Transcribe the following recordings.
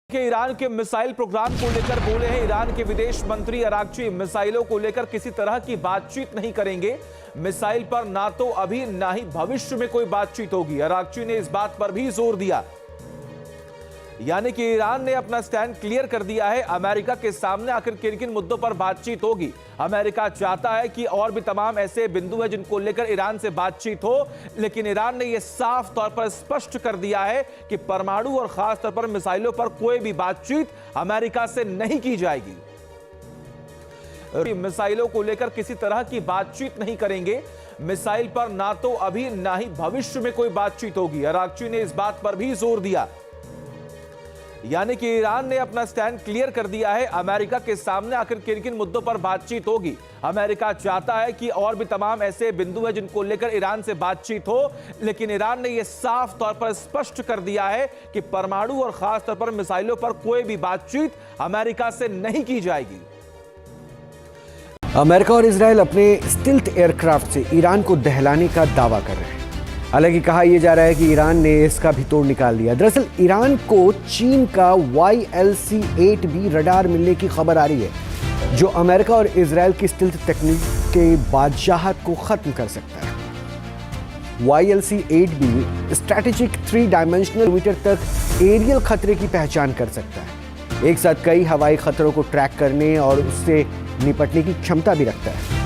के ईरान के missile programme को लेकर बोले हैं ईरान के विदेश मंत्री अरागची। मिसाइलों को लेकर किसी तरह की बातचीत नहीं करेंगे। मिसाइल पर ना तो अभी ना ही भविष्य में कोई बातचीत होगी। अरागची ने इस बात पर भी जोर दिया, यानी कि ईरान ने अपना स्टैंड क्लियर कर दिया है। अमेरिका के सामने आखिर किन किन मुद्दों पर बातचीत होगी। अमेरिका चाहता है कि और भी तमाम ऐसे बिंदु हैं जिनको लेकर ईरान से बातचीत हो, लेकिन ईरान ने यह साफ तौर पर स्पष्ट कर दिया है कि परमाणु और खास तौर पर मिसाइलों पर कोई भी बातचीत अमेरिका से नहीं की जाएगी। मिसाइलों को लेकर किसी तरह की बातचीत नहीं करेंगे। मिसाइल पर ना तो अभी ना ही भविष्य में कोई बातचीत होगी। अरागची ने इस बात पर भी जोर दिया, यानी कि ईरान ने अपना स्टैंड क्लियर कर दिया है। अमेरिका के सामने आखिर किन किन मुद्दों पर बातचीत होगी। अमेरिका चाहता है कि और भी तमाम ऐसे बिंदु हैं जिनको लेकर ईरान से बातचीत हो, लेकिन ईरान ने यह साफ तौर पर स्पष्ट कर दिया है कि परमाणु और खास तौर पर मिसाइलों पर कोई भी बातचीत अमेरिका से नहीं की जाएगी। अमेरिका और इजराइल अपने स्टिल्थ एयरक्राफ्ट से ईरान को दहलाने का दावा कर रहे हैं। हालांकि कहा यह जा रहा है कि ईरान ने इसका भी तोड़ निकाल लिया। दरअसल ईरान को चीन का YLC-8B रडार मिलने की खबर आ रही है, जो अमेरिका और इजराइल की स्टिल्थ तकनीक के बादशाहत को खत्म कर सकता है। YLC-8B स्ट्रैटेजिक 3 डायमेंशनल मीटर तक एरियल खतरे की पहचान कर सकता है। एक साथ कई हवाई खतरों को ट्रैक करने और उससे निपटने की क्षमता भी रखता है।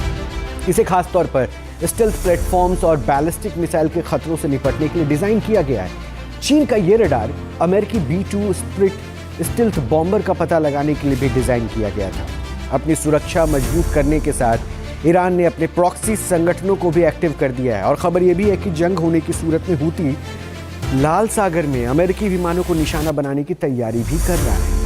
इसे खास तौर पर स्टेल्थ प्लेटफॉर्म्स और बैलिस्टिक मिसाइल के खतरों से निपटने के लिए डिजाइन किया गया है। चीन का यह रडार अमेरिकी B-2 स्प्लिट स्टेल्थ बॉम्बर का पता लगाने के लिए भी डिजाइन किया गया था। अपनी सुरक्षा मजबूत करने के साथ ईरान ने अपने प्रॉक्सी संगठनों को भी एक्टिव कर दिया है। और खबर यह भी है कि जंग होने की सूरत में हूती लाल सागर में अमेरिकी विमानों को निशाना बनाने की तैयारी भी कर रहा है।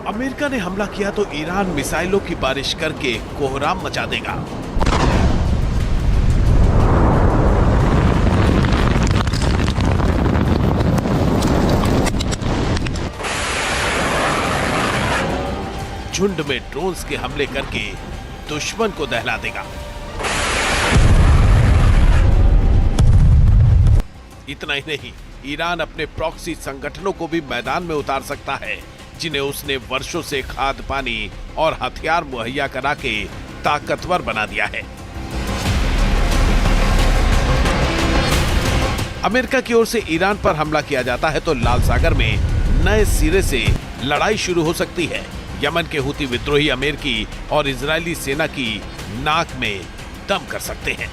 अमेरिका ने हमला किया तो ईरान मिसाइलों की बारिश करके कोहराम मचा देगा। झुंड में ड्रोन्स के हमले करके दुश्मन को दहला देगा। इतना ही नहीं, ईरान अपने प्रॉक्सी संगठनों को भी मैदान में उतार सकता है, जिन्हें उसने वर्षों से खाद्य पानी और हथियार मुहैया करा के ताकतवर बना दिया है। अमेरिका की ओर से ईरान पर हमला किया जाता है तो लाल सागर में नए सिरे से लड़ाई शुरू हो सकती है। यमन के हूती विद्रोही अमेरिकी और इजरायली सेना की नाक में दम कर सकते हैं।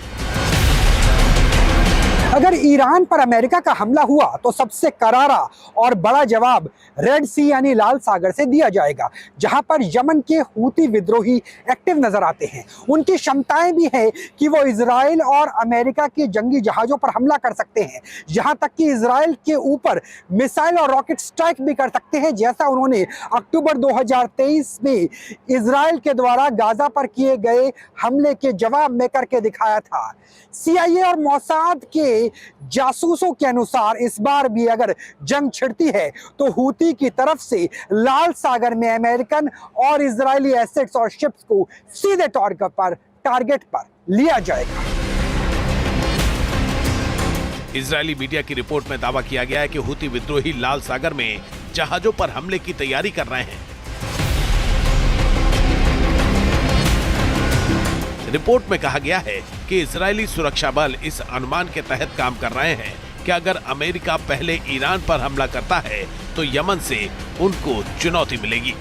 अगर ईरान पर अमेरिका का हमला हुआ तो सबसे करारा और बड़ा जवाब रेड सी यानी लाल सागर से दिया जाएगा, जहां पर यमन के हूती विद्रोही एक्टिव नजर आते हैं। उनकी क्षमताएं भी हैं कि वो इजराइल और अमेरिका के जंगी जहाजों पर हमला कर सकते हैं, यहां तक कि इजराइल के ऊपर मिसाइल और रॉकेट स्ट्राइक भी कर सकते हैं, जैसा उन्होंने अक्टूबर 2023 में इजराइल के द्वारा गाजा पर किए गए हमले के जवाब में करके दिखाया था। CIA और मोसाद के जासूसों के अनुसार इस बार भी अगर जंग छिड़ती है तो हूती की तरफ से लाल सागर में अमेरिकन और इजरायली एसेट्स और शिप्स को सीधे टारगेट पर लिया जाएगा। इजरायली मीडिया की रिपोर्ट में दावा किया गया है कि हूती विद्रोही लाल सागर में जहाजों पर हमले की तैयारी कर रहे हैं। रिपोर्ट में कहा गया है कि इजरायली सुरक्षा बल इस अनुमान के तहत काम कर रहे हैं कि अगर अमेरिका पहले ईरान पर हमला करता है तो यमन से उनको चुनौती मिलेगी।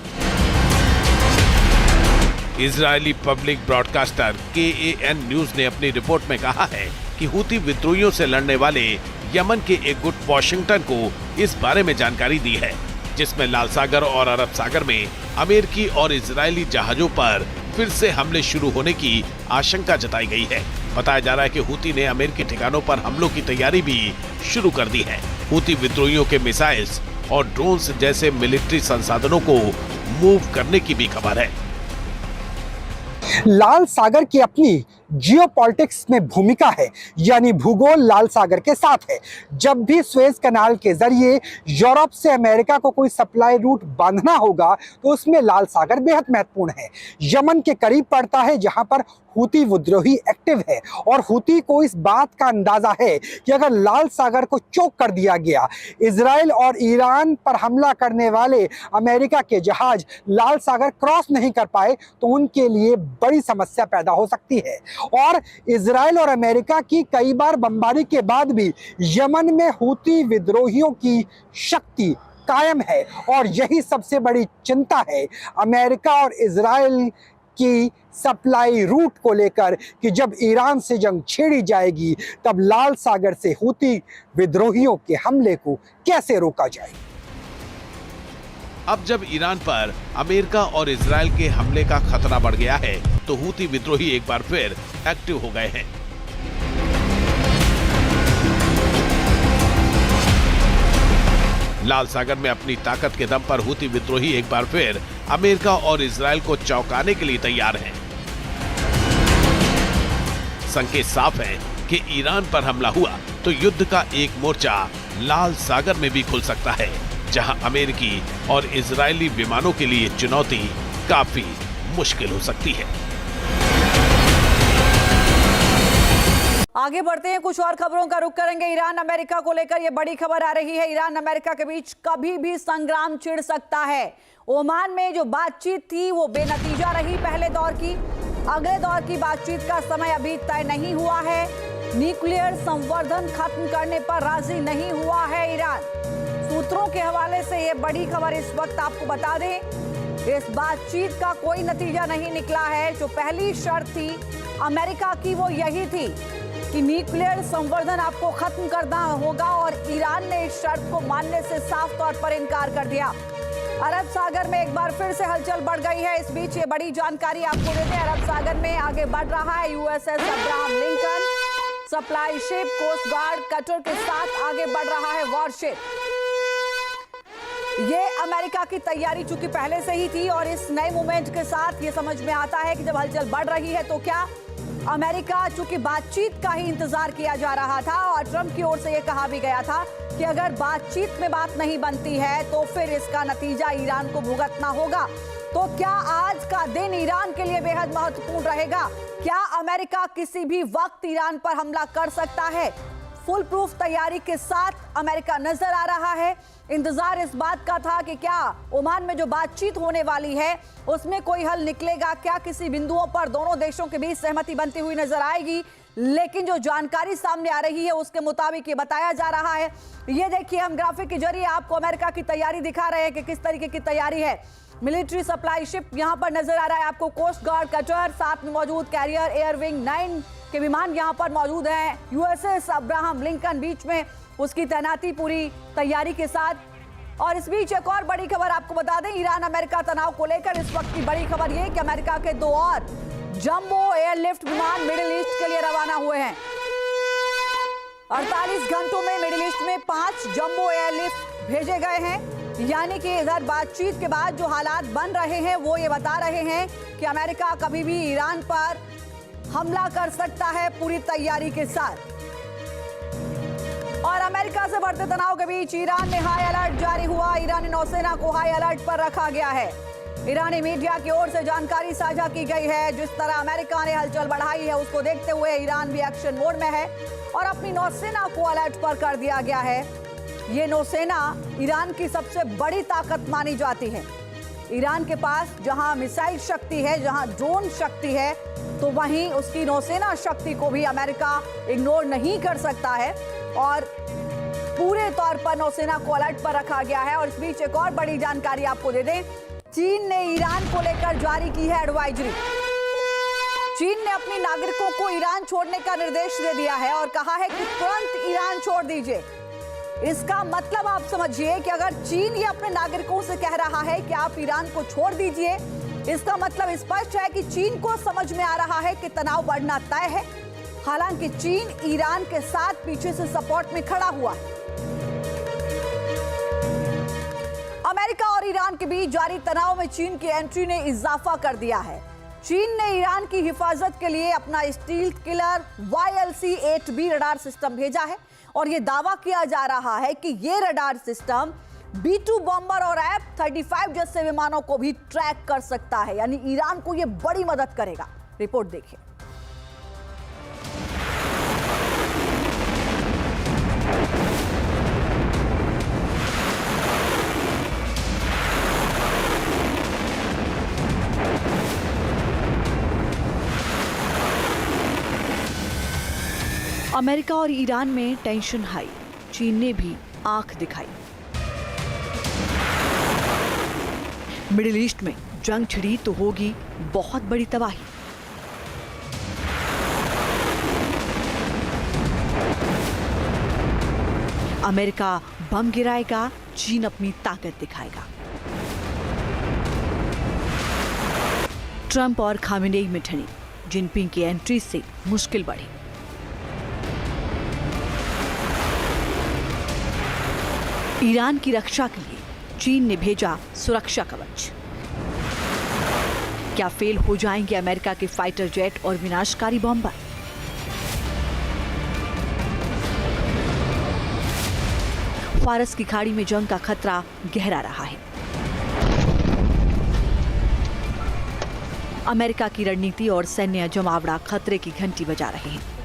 Israeli public broadcaster KAN news ने अपनी रिपोर्ट में कहा है कि हूती विद्रोहियों से लड़ने वाले यमन के एक गुट वाशिंगटन को इस बारे में जानकारी दी है, जिसमें लाल सागर और अरब सागर में अमेरिकी और इजरायली जहाजों पर फिर से हमले शुरू होने की आशंका जताई गई है। बताया जा रहा है कि हूती ने अमेरिकी ठिकानों पर हमलों की तैयारी भी शुरू कर दी है। हूती विद्रोहियों के मिसाइल्स और ड्रोन्स जैसे मिलिट्री संसाधनों को मूव करने की भी खबर है। लाल सागर की अपनी जियोपॉलिटिक्स में भूमिका है, यानी भूगोल लाल सागर के साथ है। जब भी सुएज कनाल के जरिए यूरोप से अमेरिका को कोई सप्लाई रूट बांधना होगा तो उसमें लाल सागर बेहद महत्वपूर्ण है। यमन के करीब पड़ता है जहां पर हूती विद्रोही एक्टिव है और हूती को इस बात का अंदाजा है कि अगर लाल सागर को चोक कर दिया गया, इजराइल और ईरान पर हमला करने वाले अमेरिका के जहाज लाल सागर क्रॉस नहीं कर पाए तो उनके लिए बड़ी समस्या पैदा हो सकती है। और इजराइल और अमेरिका की कई बार बमबारी के बाद भी यमन में हूती विद्रोहियों की शक्ति कायम है और यही सबसे बड़ी चिंता है अमेरिका और इजराइल की सप्लाई रूट को लेकर कि जब ईरान से जंग छेड़ी जाएगी तब लाल सागर से हूती विद्रोहियों के हमले को कैसे रोका जाए। अब जब ईरान पर अमेरिका और इजराइल के हमले का खतरा बढ़ गया है तो हूती विद्रोही एक बार फिर एक्टिव हो गए हैं। लाल सागर में अपनी ताकत के दम पर हूती विद्रोही एक बार फिर अमेरिका और इजराइल को चौंकाने के लिए तैयार हैं। संकेत साफ है कि ईरान पर हमला हुआ तो युद्ध का एक मोर्चा लाल सागर में भी खुल सकता है, जहां अमेरिकी और इजरायली विमानों के लिए चुनौती काफी मुश्किल हो सकती है। आगे बढ़ते हैं, कुछ और खबरों का रुख करेंगे। ईरान अमेरिका को लेकर यह बड़ी खबर आ रही है। ईरान अमेरिका के बीच कभी भी संग्राम छिड़ सकता है। ओमान में जो बातचीत थी वो बेनतीजा रही पहले दौर की। अगले दौर की बातचीत का समय अभी तय नहीं हुआ है। न्यूक्लियर संवर्धन खत्म करने पर राजी नहीं हुआ है ईरान। सूत्रों के हवाले से यह बड़ी खबर इस वक्त आपको बता दें, इस बातचीत का कोई नतीजा नहीं निकला है। जो पहली शर्त थी अमेरिका की वो यही थी कि न्यूक्लियर संवर्धन आपको खत्म करना होगा और ईरान ने इस शर्त को मानने से साफ तौर पर इनकार कर दिया। अरब सागर में एक बार फिर से हलचल बढ़ गई है। इस बीच ये बड़ी जानकारी आपको देते हैं। अरब सागर में आगे बढ़ रहा है USS Abraham Lincoln supply ship. Coast guard cutter के साथ आगे बढ़ रहा है वॉरशिप। ये अमेरिका की तैयारी चूंकि पहले से ही थी और इस नए मूवमेंट के साथ ये समझ में आता है कि जब हलचल बढ़ रही है तो क्या अमेरिका, चूंकि बातचीत का ही इंतजार किया जा रहा था और ट्रंप की ओर से यह कहा भी गया था कि अगर बातचीत में बात नहीं बनती है तो फिर इसका नतीजा ईरान को भुगतना होगा। तो क्या आज का दिन ईरान के लिए बेहद महत्वपूर्ण रहेगा? क्या अमेरिका किसी भी वक्त ईरान पर हमला कर सकता है? फुल प्रूफ तैयारी के साथ अमेरिका नजर आ रहा है। इंतजार इस बात का था कि क्या ओमान में जो बातचीत होने वाली है उसमें कोई हल निकलेगा, क्या किसी बिंदुओं पर दोनों देशों के बीच सहमति बनती हुई नजर आएगी। लेकिन जो जानकारी सामने आ रही है उसके मुताबिक ये बताया जा रहा है। ये देखिए, हम ग्राफिक के जरिए आपको अमेरिका की तैयारी दिखा रहे हैं कि किस तरीके की तैयारी है। मिलिट्री सप्लाई शिप यहां पर नजर आ रहा है आपको, कोस्ट गार्ड कटर, साथ में मौजूद कैरियर एयरविंग 9 के विमान यहां पर मौजूद हैं। यूएसएस अब्राहम लिंकन बीच में उसकी तैनाती पूरी तैयारी के साथ। और इस बीच एक और बड़ी खबर आपको बता दें, ईरान अमेरिका तनाव को लेकर इस वक्त की बड़ी खबर यह कि अमेरिका के 2 और जंबो एयरलिफ्ट विमान मिडिल ईस्ट के लिए रवाना हुए हैं। 48 घंटों में मिडिल ईस्ट में 5 जंबो एयरलिफ्ट भेजे गए हैं। यानी कि इधर बातचीत के बाद जो हालात बन रहे हैं वो ये बता रहे हैं कि अमेरिका कभी भी ईरान पर हमला कर सकता है पूरी तैयारी के साथ। और अमेरिका से बढ़ते तनाव के बीच ईरान में हाई अलर्ट जारी हुआ। ईरानी नौसेना को हाई अलर्ट पर रखा गया है। ईरानी मीडिया की ओर से जानकारी साझा की गई है। जिस तरह अमेरिका ने हलचल बढ़ाई है उसको देखते हुए ईरान भी एक्शन मोड में है और अपनी नौसेना को अलर्ट पर कर दिया गया है। ये नौसेना ईरान की सबसे बड़ी ताकत मानी जाती है। ईरान के पास जहां मिसाइल शक्ति है, जहां ड्रोन शक्ति है, तो वहीं उसकी नौसेना शक्ति को भी अमेरिका इग्नोर नहीं कर सकता है और पूरे तौर पर नौसेना को अलर्ट पर रखा गया है। और इस बीच एक और बड़ी जानकारी आपको दे दें, चीन ने ईरान को लेकर जारी की है एडवाइजरी। चीन ने अपने नागरिकों को ईरान छोड़ने का निर्देश दे दिया है और कहा है कि तुरंत ईरान छोड़ दीजिए। इसका मतलब आप समझिए कि अगर चीन ये अपने नागरिकों से कह रहा है कि आप ईरान को छोड़ दीजिए, इसका मतलब स्पष्ट है कि चीन को समझ में आ रहा है कि तनाव बढ़ना तय है। हालांकि चीन ईरान के साथ पीछे से सपोर्ट में खड़ा हुआ है। अमेरिका और ईरान के बीच जारी तनाव में चीन की एंट्री ने इजाफा कर दिया है। चीन ने ईरान की हिफाजत के लिए अपना stealth killer YLC-8B radar system भेजा है और यह दावा किया जा रहा है कि यह रडार सिस्टम B-2 बॉम्बर और F-35 जैसे विमानों को भी ट्रैक कर सकता है, यानी ईरान को यह बड़ी मदद करेगा। रिपोर्ट देखिए। अमेरिका और ईरान में टेंशन हाई, चीन ने भी आंख दिखाई। मिडिल ईस्ट में जंग छिड़ी तो होगी बहुत बड़ी तबाही। अमेरिका बम गिराएगा, चीन अपनी ताकत दिखाएगा। ट्रंप और खामेनेई में ठनी, जिनपिंग की एंट्री से मुश्किल बढ़ी। ईरान की रक्षा के लिए चीन ने भेजा सुरक्षा कवच। क्या फेल हो जाएंगे अमेरिका के फाइटर जेट और विनाशकारी बॉम्बर? फारस की खाड़ी में जंग का खतरा गहरा रहा है। अमेरिका की रणनीति और सैन्य जमावड़ा खतरे की घंटी बजा रहे हैं।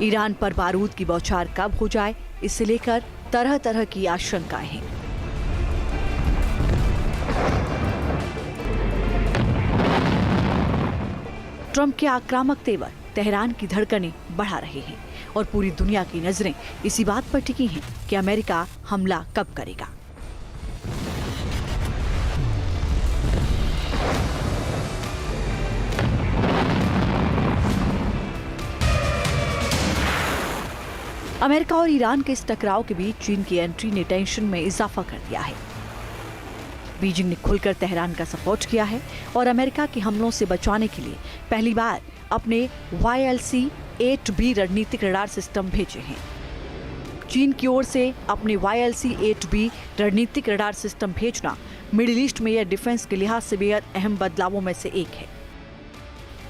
ईरान पर बारूद की बौछार कब हो जाए, इसे लेकर तरह तरह की आशंकाएं हैं। ट्रंप के आक्रामक तेवर तेहरान की धड़कनें बढ़ा रहे हैं और पूरी दुनिया की नजरें इसी बात पर टिकी हैं कि अमेरिका हमला कब करेगा। अमेरिका और ईरान के इस टकराव के बीच चीन की एंट्री ने टेंशन में इजाफा कर दिया है। बीजिंग ने खुलकर तेहरान का सपोर्ट किया है और अमेरिका के हमलों से बचाने के लिए पहली बार अपने YLC-8B रणनीतिक रडार सिस्टम भेजे हैं। चीन की ओर से अपने YLC-8B रणनीतिक रडार सिस्टम भेजना मिडिल ईस्ट में यह डिफेंस के लिहाज से बेहद अहम बदलावों में से एक है,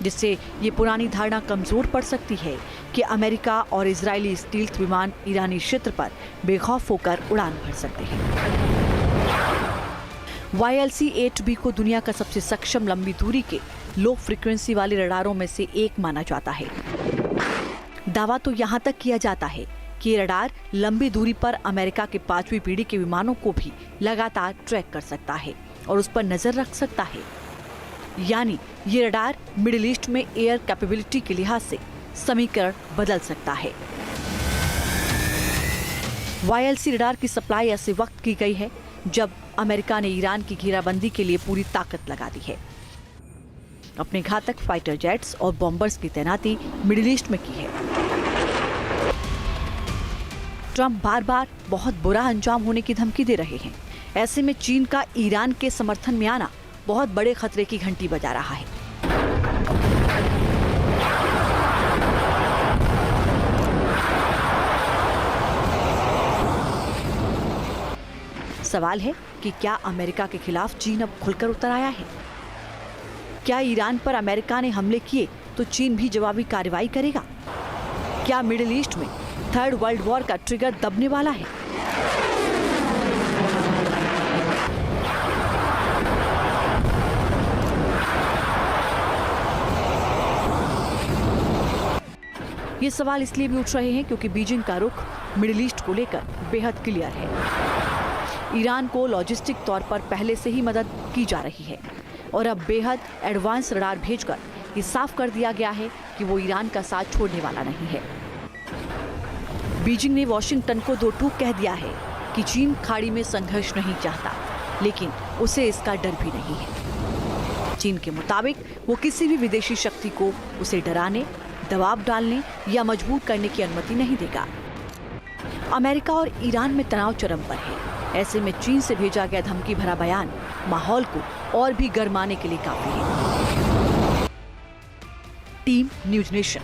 जिससे ये पुरानी धारणा कमजोर पड़ सकती है कि अमेरिका और इजरायली स्टील्थ विमान ईरानी क्षेत्र पर बेखौफ होकर उड़ान भर सकते हैं। YLC-8B को दुनिया का सबसे सक्षम लंबी दूरी के लो फ्रीक्वेंसी वाले रडारों में से एक माना जाता है। दावा तो यहां तक किया जाता है कि ये रडार लंबी दूरी पर अमेरिका के 5वीं पीढ़ी के विमानों को भी लगातार ट्रैक कर सकता है और उस पर नजर रख सकता है। यानी ये रडार मिडिल ईस्ट में एयर कैपेबिलिटी के लिहाज से समीकरण बदल सकता है। YLC रडार की सप्लाई ऐसे वक्त की गई है जब अमेरिका ने ईरान की घेराबंदी के लिए पूरी ताकत लगा दी है। अपने घातक फाइटर जेट्स और बॉम्बर्स की तैनाती मिडिल ईस्ट में की है। ट्रंप बार बार बहुत बुरा अंजाम होने की धमकी दे रहे हैं। ऐसे में चीन का ईरान के समर्थन में आना बहुत बड़े खतरे की घंटी बजा रहा है। सवाल है कि क्या अमेरिका के खिलाफ चीन अब खुलकर उतर आया है? क्या ईरान पर अमेरिका ने हमले किए तो चीन भी जवाबी कार्रवाई करेगा? क्या मिडिल ईस्ट में थर्ड वर्ल्ड वॉर का ट्रिगर दबने वाला है? ये सवाल इसलिए भी उठ रहे हैं क्योंकि बीजिंग का रुख मिडिल ईस्ट को लेकर बेहद क्लियर है। ईरान को लॉजिस्टिक तौर पर पहले से ही मदद की जा रही है और अब बेहद एडवांस रडार भेजकर ये साफ कर दिया गया है कि वो ईरान का साथ छोड़ने वाला नहीं है। बीजिंग ने वॉशिंगटन को दो टूक कह दिया है कि चीन खाड़ी में संघर्ष नहीं चाहता, लेकिन उसे इसका डर भी नहीं है। चीन के मुताबिक वो किसी भी विदेशी शक्ति को उसे डराने, दबाव डालने या मजबूर करने की अनुमति नहीं देगा। अमेरिका और ईरान में तनाव चरम पर है। ऐसे में चीन से भेजा गया धमकी भरा बयान माहौल को और भी गरमाने के लिए काफी है। Team news nation.